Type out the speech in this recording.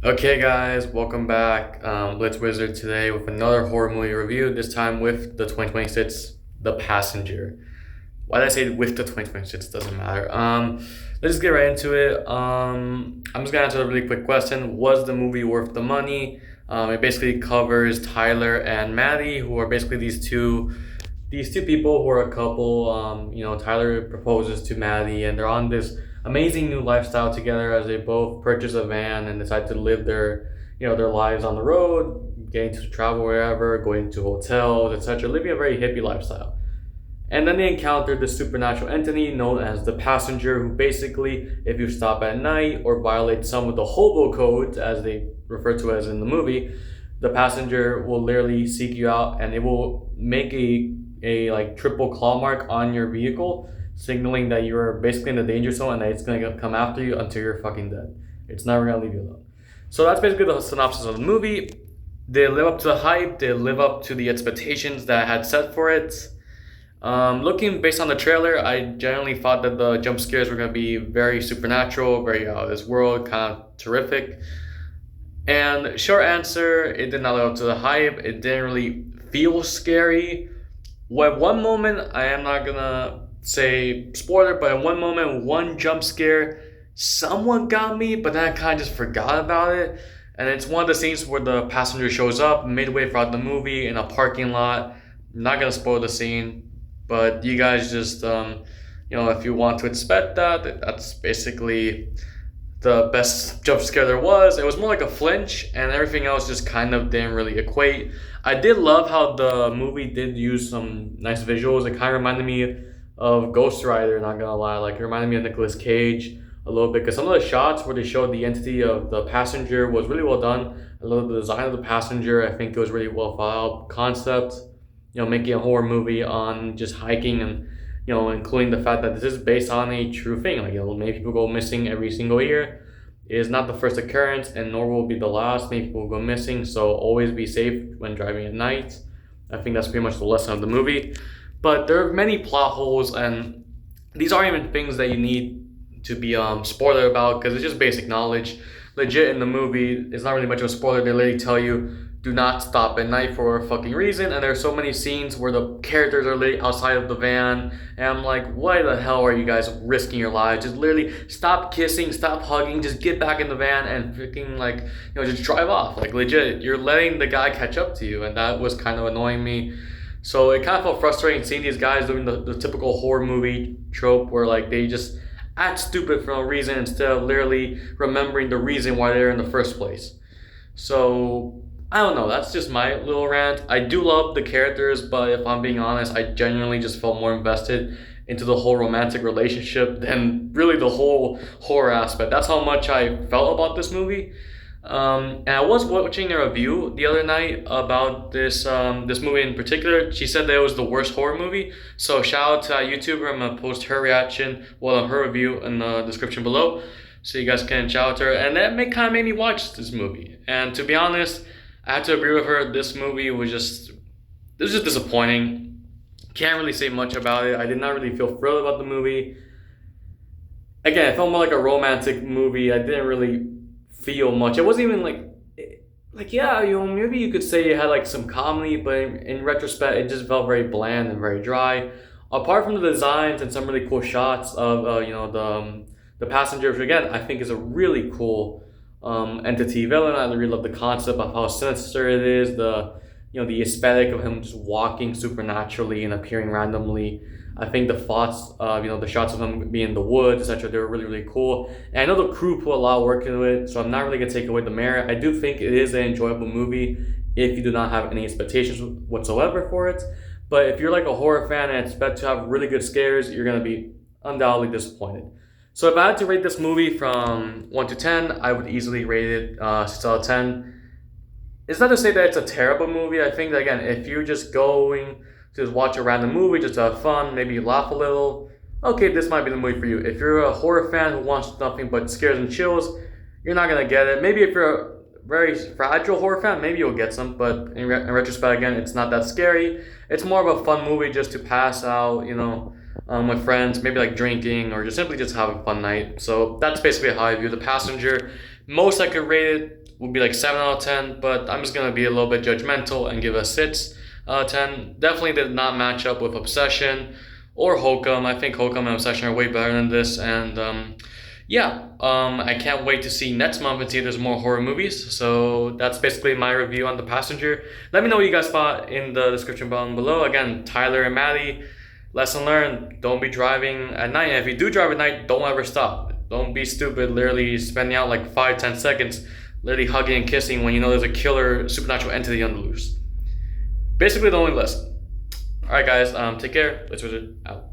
Okay, guys, welcome back. Blitz Wizard today with another horror movie review. This time with the 2026 The Passenger. Why did I say with the 2026? Doesn't matter. Let's just get right into it. I'm just gonna answer a really quick question. Was the movie worth the money? It basically covers Tyler and Maddie, who are basically these two people who are a couple. Tyler proposes to Maddie, and they're on this amazing new lifestyle together as they both purchase a van and decide to live their lives on the road, getting to travel wherever, going to hotels, etc., living a very hippie lifestyle. And then they encounter this supernatural entity known as the Passenger, who basically, if you stop at night or violate some of the hobo codes, as they refer to as in the movie, the Passenger will literally seek you out, and it will make a like triple claw mark on your vehicle, signaling that you're basically in the danger zone and that it's gonna come after you until you're fucking dead. It's never gonna leave you alone. So that's basically the synopsis of the movie. They live up to the hype. They live up to the expectations that I had set for it. Looking based on the trailer, I generally thought that the jump scares were gonna be very supernatural, very out of this world, kind of terrific. And short answer, it did not live up to the hype. It didn't really feel scary. Well, one moment, I am not gonna say spoiler, but in one moment, one jump scare, someone got me, but then I kind of just forgot about it. And it's one of the scenes where the Passenger shows up midway throughout the movie in a parking lot. I'm not gonna spoil the scene, but you guys just, if you want to expect that, that's basically the best jump scare there was. It was more like a flinch, and everything else just kind of didn't really equate. I did love how the movie did use some nice visuals. It kind of reminded me of Ghost Rider, not gonna lie. Like, it reminded me of Nicolas Cage a little bit, because some of the shots where they showed the entity of the Passenger was really well done. I love the design of the Passenger. I think it was really well thought out concept. Making a horror movie on just hiking, and including the fact that this is based on a true thing. Like, many people go missing every single year. It is not the first occurrence, and nor will be the last. Many people go missing, so always be safe when driving at night. I think that's pretty much the lesson of the movie. But there are many plot holes, and these aren't even things that you need to be spoiler about, because it's just basic knowledge. Legit, in the movie, it's not really much of a spoiler. They literally tell you, do not stop at night for a fucking reason. And there's so many scenes where the characters are literally outside of the van, and I'm like, why the hell are you guys risking your lives? Just literally stop kissing, stop hugging, just get back in the van and freaking just drive off. Like, legit, you're letting the guy catch up to you, and that was kind of annoying me. So it kind of felt frustrating seeing these guys doing the typical horror movie trope where like they just act stupid for no reason instead of literally remembering the reason why they're in the first place. So I don't know, that's just my little rant. I do love the characters, but if I'm being honest, I genuinely just felt more invested into the whole romantic relationship than really the whole horror aspect. That's how much I felt about this movie. And I was watching a review the other night about this movie in particular. She said that it was the worst horror movie. So shout out to that YouTuber. I'm gonna post her reaction, her review in the description below, so you guys can shout out to her. And that kind of made me watch this movie. And to be honest, I have to agree with her. This movie was just disappointing. Can't really say much about it. I did not really feel thrilled about the movie. Again, it felt more like a romantic movie. I didn't really feel much. It wasn't even maybe you could say it had like some comedy, but in retrospect, it just felt very bland and very dry. Apart from the designs and some really cool shots of the Passenger, which again I think is a really cool entity villain. I really love the concept of how sinister it is. The aesthetic of him just walking supernaturally and appearing randomly. I think the thoughts of, the shots of him being in the woods, etc., they were really, really cool. And I know the crew put a lot of work into it, so I'm not really going to take away the merit. I do think it is an enjoyable movie if you do not have any expectations whatsoever for it. But if you're like a horror fan and expect to have really good scares, you're going to be undoubtedly disappointed. So if I had to rate this movie from 1 to 10, I would easily rate it 6 out of 10. It's not to say that it's a terrible movie. I think that, again, if you're just going just watch a random movie, just to have fun, maybe laugh a little, okay, this might be the movie for you. If you're a horror fan who wants nothing but scares and chills, you're not going to get it. Maybe if you're a very fragile horror fan, maybe you'll get some, but in retrospect, again, it's not that scary. It's more of a fun movie just to pass out, with friends, maybe like drinking or just simply just have a fun night. So that's basically how I view The Passenger. Most I could rate it would be like 7 out of 10, but I'm just gonna be a little bit judgmental and give a 6 out of 10. Definitely did not match up with Obsession or Hokum. I think Hokum and Obsession are way better than this, and I can't wait to see next month and see if there's more horror movies. So that's basically my review on The Passenger. Let me know what you guys thought in the description down below. Again, Tyler and Maddie, lesson learned, don't be driving at night. And if you do drive at night, don't ever stop. Don't be stupid, literally spending out like 5-10 seconds literally hugging and kissing when you know there's a killer supernatural entity on the loose. Basically the only lesson. Alright guys, take care. Blitzwizard out.